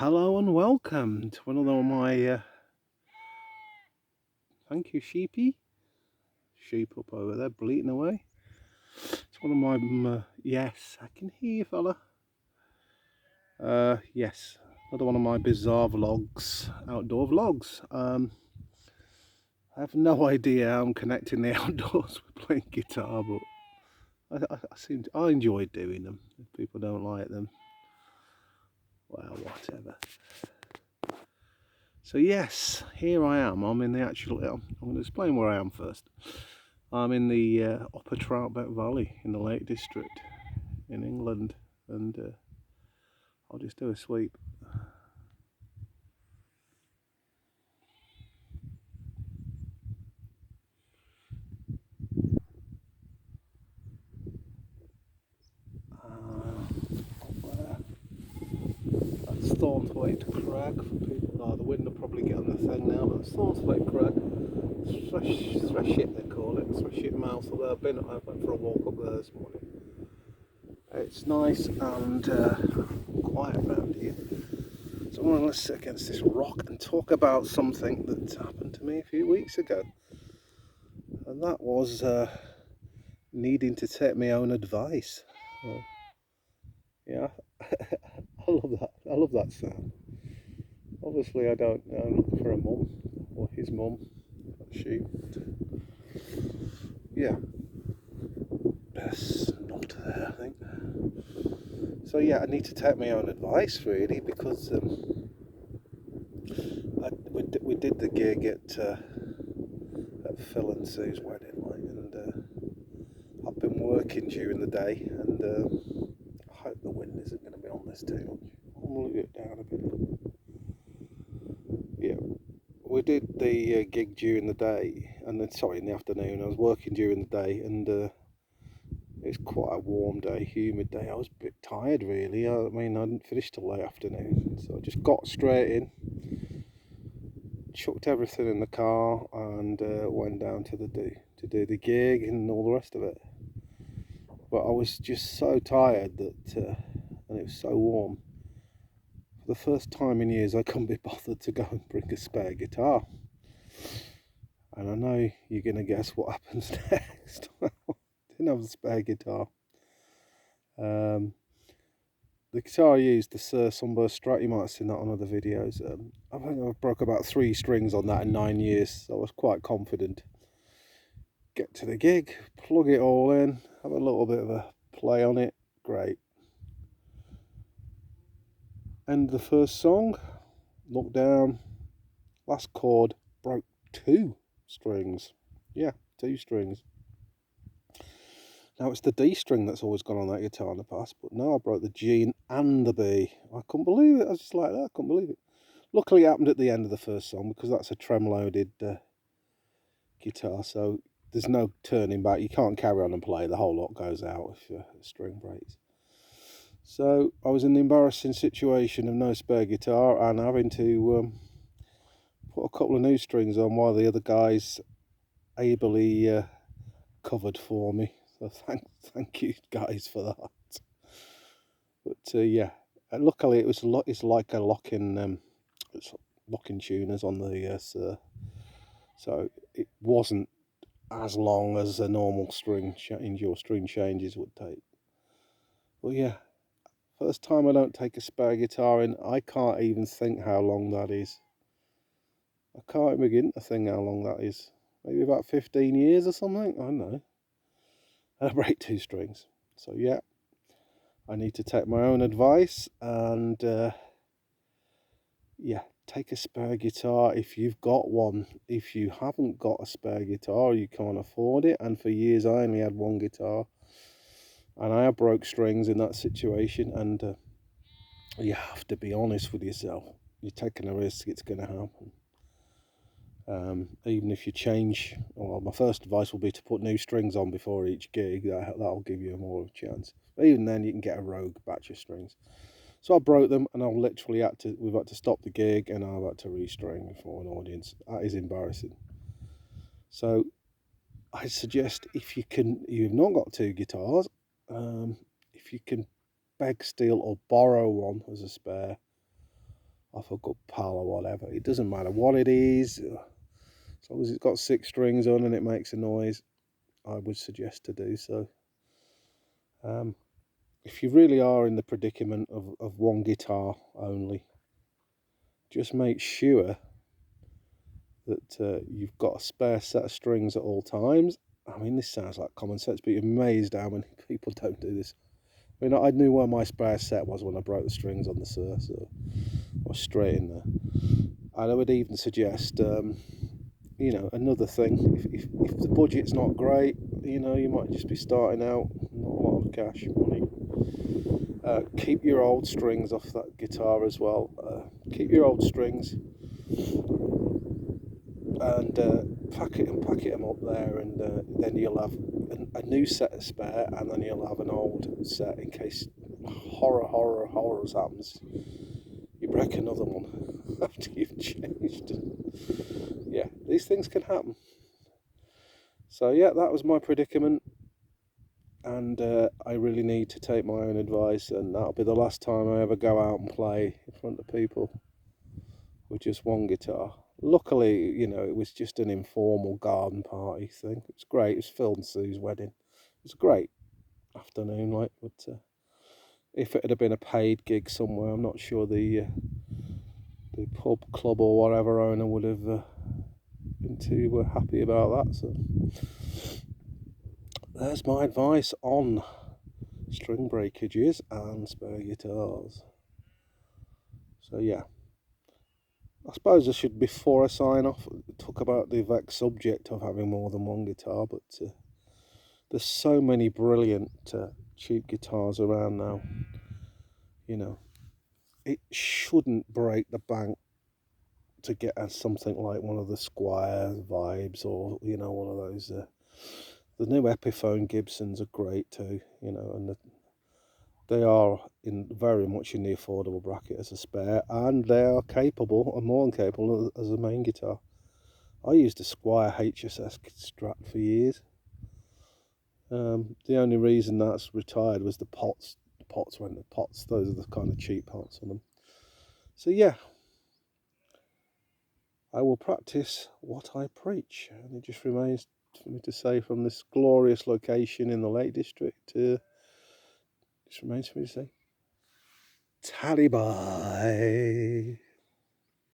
Hello and welcome to another of my, thank you sheepy, sheep up over there bleating away. It's one of my, yes, I can hear you fella. Yes, another one of my bizarre vlogs, outdoor vlogs. I have no idea how I'm connecting the outdoors with playing guitar, but I enjoy doing them. If people don't like them, well, whatever. So yes, here I am. I'm in the actual, I'm going to explain where I am first. I'm in the Upper Troutbeck Valley in the Lake District in England, and I'll just do a sweep. That's Thornthwaite Crag for people. Oh, the wind will probably get on the thing now, but it's Thornthwaite Crag. Threshet they call it, Threshet mouth. Although I went for a walk up there this morning. It's nice and quiet around here. So I'm going to sit against this rock and talk about something that happened to me a few weeks ago. And that was needing to take my own advice. Yeah, I love that. I love that sound. Obviously, I don't know. I'm looking for a mum or his mum. She, yeah, that's not there, I think. So yeah, I need to take my own advice really because we did the gig at Phil and Sue's wedding, like, and I've been working during the day, and I hope the wind isn't going to be on this too much. I'll move it down a bit. Yeah, we did the gig during the day, and then sorry, in the afternoon. I was working during the day, and it's quite a warm day, humid day. I was a bit tired really. I mean, I didn't finish till late afternoon, so I just got straight in, chucked everything in the car, and went down to do the gig and all the rest of it. But I was just so tired that, and it was so warm. For the first time in years, I couldn't be bothered to go and bring a spare guitar. And I know you're going to guess what happens next. Didn't have a spare guitar. The guitar I used, the Sir Sunburst Strat, you might have seen that on other videos. I think I broke about 3 strings on that in 9 years, so I was quite confident. Get to the gig, plug it all in, have a little bit of a play on it, great. End the first song, look down, last chord, broke 2 strings. Yeah, 2 strings. Now it's the D string that's always gone on that guitar in the past, but no, I broke the G and the B. I couldn't believe it. I was just like that. I couldn't believe it. Luckily, it happened at the end of the first song because that's a trem-loaded guitar, so there's no turning back. You can't carry on and play. The whole lot goes out if a string breaks. So I was in the embarrassing situation of no spare guitar and having to put a couple of new strings on while the other guys ably covered for me. So thank you guys for that. But yeah, luckily it was it's like a locking tuners on the so it wasn't as long as a normal string changes would take. But yeah, first time I don't take a spare guitar in. I can't even think how long that is. I can't even begin to think how long that is. Maybe about 15 years or something. I don't know. And I break 2 strings. So yeah, I need to take my own advice and yeah, take a spare guitar if you've got one. If you haven't got a spare guitar, you can't afford it. And for years I only had one guitar, and I broke strings in that situation. And you have to be honest with yourself. You're taking a risk; it's going to happen. Even if you change, well, my first advice will be to put new strings on before each gig. That'll give you more of a chance. But even then, you can get a rogue batch of strings. So I broke them, and we've had to stop the gig, and I've had to restring before an audience. That is embarrassing. So I suggest you've not got 2 guitars, if you can beg, steal, or borrow one as a spare, off a good pal or whatever. It doesn't matter what it is, as long as it's got 6 strings on and it makes a noise, I would suggest to do so. If you really are in the predicament of one guitar only, just make sure that you've got a spare set of strings at all times. I mean, this sounds like common sense, but you're amazed how many people don't do this. I mean, I knew where my spare set was when I broke the strings on the Sur, so I was straight in there. And I would even suggest, you know, another thing, if the budget's not great, you know, you might just be starting out, not a lot of cash money. Keep your old strings off that guitar as well. Keep your old strings and packet them up there, and then you'll have a new set of spare, and then you'll have an old set in case horrors happens. You break another one after you've changed. Yeah, these things can happen. So yeah, that was my predicament, and I really need to take my own advice, and that'll be the last time I ever go out and play in front of people with just one guitar. Luckily, you know, it was just an informal garden party thing. It was great. It was Phil and Sue's wedding. It was a great afternoon, like, but if it had been a paid gig somewhere, I'm not sure the pub, club or whatever owner would have been too happy about that. So there's my advice on string breakages and spare guitars. So yeah, I suppose I should, before I sign off, talk about the vexed subject of having more than one guitar, but there's so many brilliant cheap guitars around now. You know, it shouldn't break the bank to get something like one of the Squire vibes, or, you know, one of those. The new Epiphone Gibsons are great too, you know, and they are very much in the affordable bracket as a spare, and they are capable, and more than capable, as a main guitar. I used a Squire HSS Strat for years. The only reason that's retired was the pots. The pots went to pots. Those are the kind of cheap pots on them. So yeah, I will practice what I preach, and it just remains for me to say, from this glorious location in the Lake District, just remains for me to say, tally bye.